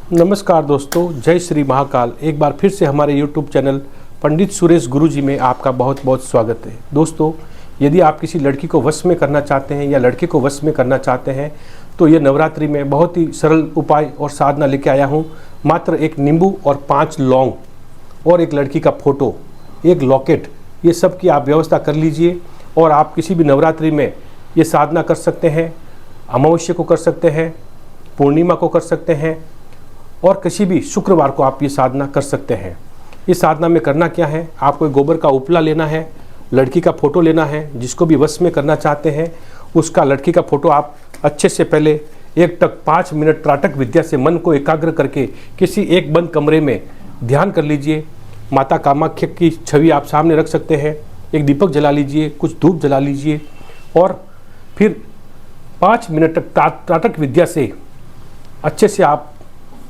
नमस्कार दोस्तों, जय श्री महाकाल। एक बार फिर से हमारे YouTube चैनल पंडित सुरेश गुरुजी में आपका बहुत बहुत स्वागत है। दोस्तों, यदि आप किसी लड़की को वश में करना चाहते हैं या लड़के को वश में करना चाहते हैं तो ये नवरात्रि में बहुत ही सरल उपाय और साधना लेके आया हूँ। मात्र एक नींबू और 5 लौंग और एक लड़की का फोटो, एक लॉकेट, ये सब की आप व्यवस्था कर लीजिए और आप किसी भी नवरात्रि में ये साधना कर सकते हैं। अमावस्या को कर सकते हैं, पूर्णिमा को कर सकते हैं और किसी भी शुक्रवार को आप ये साधना कर सकते हैं। इस साधना में करना क्या है, आपको गोबर का उपला लेना है, लड़की का फोटो लेना है। जिसको भी वश में करना चाहते हैं उसका लड़की का फोटो आप अच्छे से पहले 1 मिनट त्राटक विद्या से मन को एकाग्र करके किसी एक बंद कमरे में ध्यान कर लीजिए। माता कामाख्या की छवि आप सामने रख सकते हैं। एक दीपक जला लीजिए, कुछ धूप जला लीजिए और फिर 5 मिनट तक त्राटक विद्या से अच्छे से आप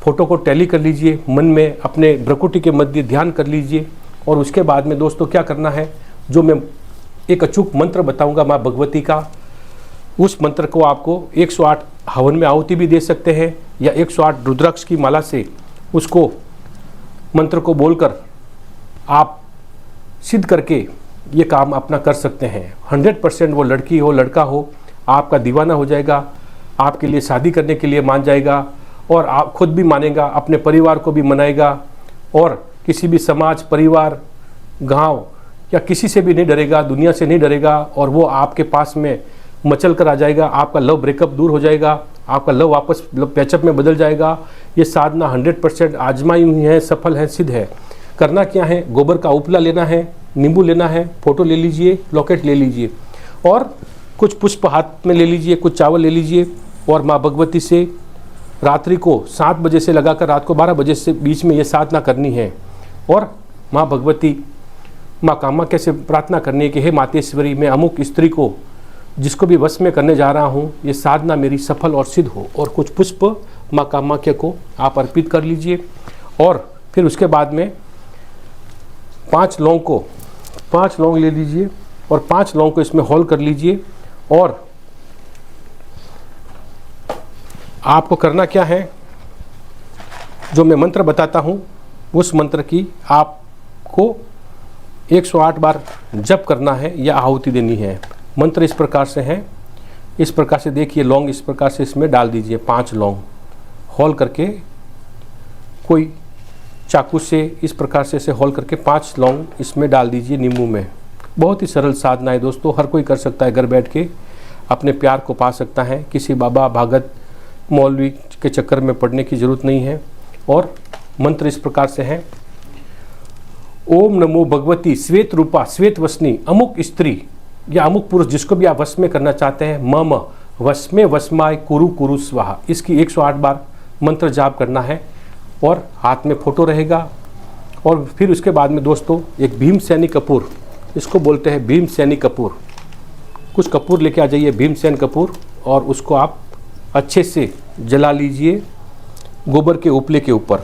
फोटो को टैली कर लीजिए। मन में अपने भ्रकुटी के मध्य ध्यान कर लीजिए और उसके बाद में दोस्तों क्या करना है, जो मैं एक अचूक मंत्र बताऊंगा माँ भगवती का, उस मंत्र को आपको 108 हवन में आहुति भी दे सकते हैं या 108 रुद्राक्ष की माला से उसको मंत्र को बोलकर आप सिद्ध करके ये काम अपना कर सकते हैं। 100% वो लड़की हो लड़का हो आपका दीवाना हो जाएगा, आपके लिए शादी करने के लिए मान जाएगा और आप खुद भी मानेगा, अपने परिवार को भी मनाएगा और किसी भी समाज, परिवार, गांव या किसी से भी नहीं डरेगा, दुनिया से नहीं डरेगा और वो आपके पास में मचल कर आ जाएगा। आपका लव ब्रेकअप दूर हो जाएगा, आपका लव वापस पैचअप में बदल जाएगा। ये साधना 100% आजमाई हुई है, सफल है, सिद्ध है। करना क्या है, गोबर का उपला लेना है, नींबू लेना है, फोटो ले लीजिए, लॉकेट ले लीजिए और कुछ पुष्प हाथ में ले लीजिए, कुछ चावल ले लीजिए और माँ भगवती से रात्रि को 7 बजे से लगाकर रात को 12 बजे से बीच में ये साधना करनी है और माँ भगवती, माँ कामाख्या से प्रार्थना करनी है कि हे मातेश्वरी, मैं अमुक स्त्री को जिसको भी वश में करने जा रहा हूँ, ये साधना मेरी सफल और सिद्ध हो। और कुछ पुष्प माँ कामाख्या को आप अर्पित कर लीजिए और फिर उसके बाद में 5 लौंग ले लीजिए और 5 लौंग को इसमें होल कर लीजिए। और आपको करना क्या है, जो मैं मंत्र बताता हूँ उस मंत्र की आपको 108 बार जप करना है या आहुति देनी है। मंत्र इस प्रकार से है, इस प्रकार से देखिए, लौंग इस प्रकार से इसमें डाल दीजिए। 5 लौंग होल करके कोई चाकू से इस प्रकार से होल करके 5 लौंग इसमें डाल दीजिए नींबू में। बहुत ही सरल साधना है दोस्तों, हर कोई कर सकता है, घर बैठ के अपने प्यार को पा सकता है। किसी बाबा भागत मौलवी के चक्कर में पड़ने की जरूरत नहीं है। और मंत्र इस प्रकार से है, ओम नमो भगवती श्वेत रूपा श्वेत वसनी अमुक स्त्री या अमुक पुरुष, जिसको भी आप वश में करना चाहते हैं, मम वश में वशमाय कुरु कुरु स्वाहा। इसकी 108 बार मंत्र जाप करना है और हाथ में फोटो रहेगा। और फिर उसके बाद में दोस्तों एक भीमसेनी कपूर, इसको बोलते हैं भीमसेनी कपूर, कुछ कपूर लेके आ जाइए, भीमसेन कपूर, और उसको आप अच्छे से जला लीजिए गोबर के उपले के ऊपर।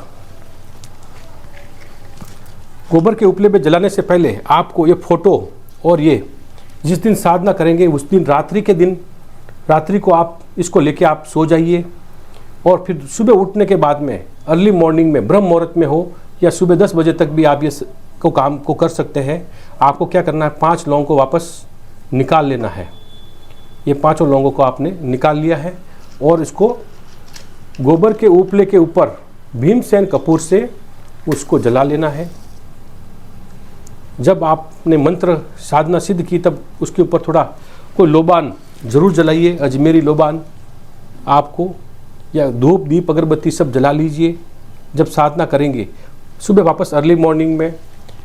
गोबर के उपले पे जलाने से पहले आपको ये फोटो और ये जिस दिन साधना करेंगे उस दिन रात्रि को आप इसको लेके आप सो जाइए और फिर सुबह उठने के बाद में अर्ली मॉर्निंग में ब्रह्म मुहूर्त में हो या सुबह 10 बजे तक भी आप ये काम को कर सकते हैं। आपको क्या करना है, 5 लौंग को वापस निकाल लेना है। ये 5 लौंगों को आपने निकाल लिया है और इसको गोबर के उपले के ऊपर भीमसेन कपूर से उसको जला लेना है। जब आपने मंत्र साधना सिद्ध की तब उसके ऊपर थोड़ा कोई लोबान जरूर जलाइए, अजमेरी लोबान आपको, या धूप दीप अगरबत्ती सब जला लीजिए। जब साधना करेंगे सुबह वापस अर्ली मॉर्निंग में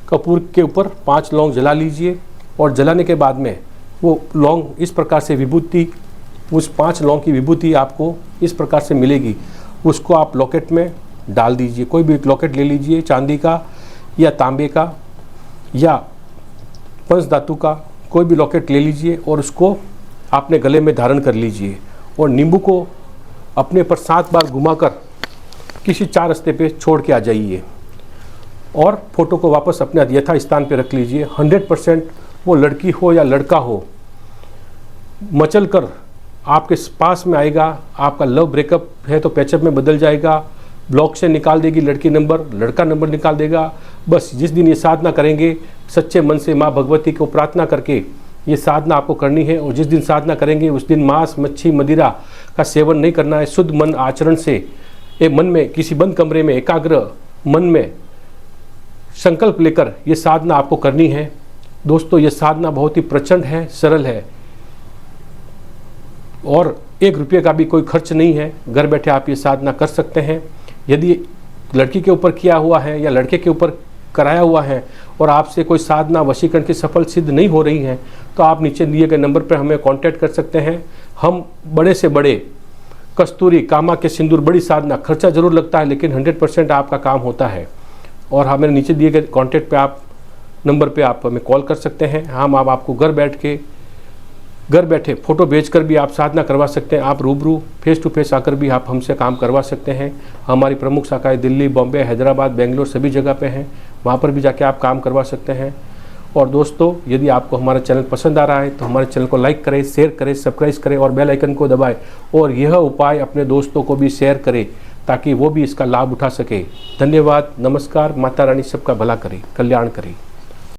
कपूर के ऊपर 5 लौंग जला लीजिए और जलाने के बाद में वो लौंग इस प्रकार से विभूति, उस 5 लौंग की विभूति आपको इस प्रकार से मिलेगी। उसको आप लॉकेट में डाल दीजिए। कोई भी लॉकेट ले लीजिए, चांदी का या तांबे का या पंच धातु का कोई भी लॉकेट ले लीजिए और उसको अपने गले में धारण कर लीजिए और नींबू को अपने पर 7 बार घुमाकर किसी 4 रास्ते पे छोड़ के आ जाइए और फोटो को वापस अपने यथा स्थान पे रख लीजिए। 100% वो लड़की हो या लड़का हो मचल कर आपके पास में आएगा। आपका लव ब्रेकअप है तो पैचअप में बदल जाएगा, ब्लॉक से निकाल देगी लड़की नंबर, लड़का नंबर निकाल देगा। बस जिस दिन ये साधना करेंगे, सच्चे मन से माँ भगवती को प्रार्थना करके ये साधना आपको करनी है। और जिस दिन साधना करेंगे उस दिन मांस, मच्छी, मदिरा का सेवन नहीं करना है। शुद्ध मन आचरण से एक मन में किसी बंद कमरे में एकाग्र मन में संकल्प लेकर ये साधना आपको करनी है। दोस्तों, ये साधना बहुत ही प्रचंड है, सरल है और 1 रुपये का भी कोई खर्च नहीं है। घर बैठे आप ये साधना कर सकते हैं। यदि लड़की के ऊपर किया हुआ है या लड़के के ऊपर कराया हुआ है और आपसे कोई साधना वशीकरण की सफल सिद्ध नहीं हो रही है तो आप नीचे दिए गए नंबर पर हमें कांटेक्ट कर सकते हैं। हम बड़े से बड़े कस्तूरी, कामा के सिंदूर, बड़ी साधना, खर्चा जरूर लगता है लेकिन 100% आपका काम होता है। और हमें नीचे दिए गए कांटेक्ट पे आप नंबर पे आप हमें कॉल कर सकते हैं। हम आपको घर बैठे फ़ोटो भेजकर भी आप साधना करवा सकते हैं। आप रूबरू फेस टू फेस आकर भी आप हमसे काम करवा सकते हैं। हमारी प्रमुख शाखाएं दिल्ली, बॉम्बे, हैदराबाद, बेंगलोर सभी जगह पे हैं। वहाँ पर भी जाके आप काम करवा सकते हैं। और दोस्तों, यदि आपको हमारा चैनल पसंद आ रहा है तो हमारे चैनल को लाइक करें, शेयर करें, सब्सक्राइब करें और बेल आइकन को दबाएं। और यह उपाय अपने दोस्तों को भी शेयर करें ताकि वो भी इसका लाभ उठा सके। धन्यवाद, नमस्कार। माता रानी सबका भला करे, कल्याण करे।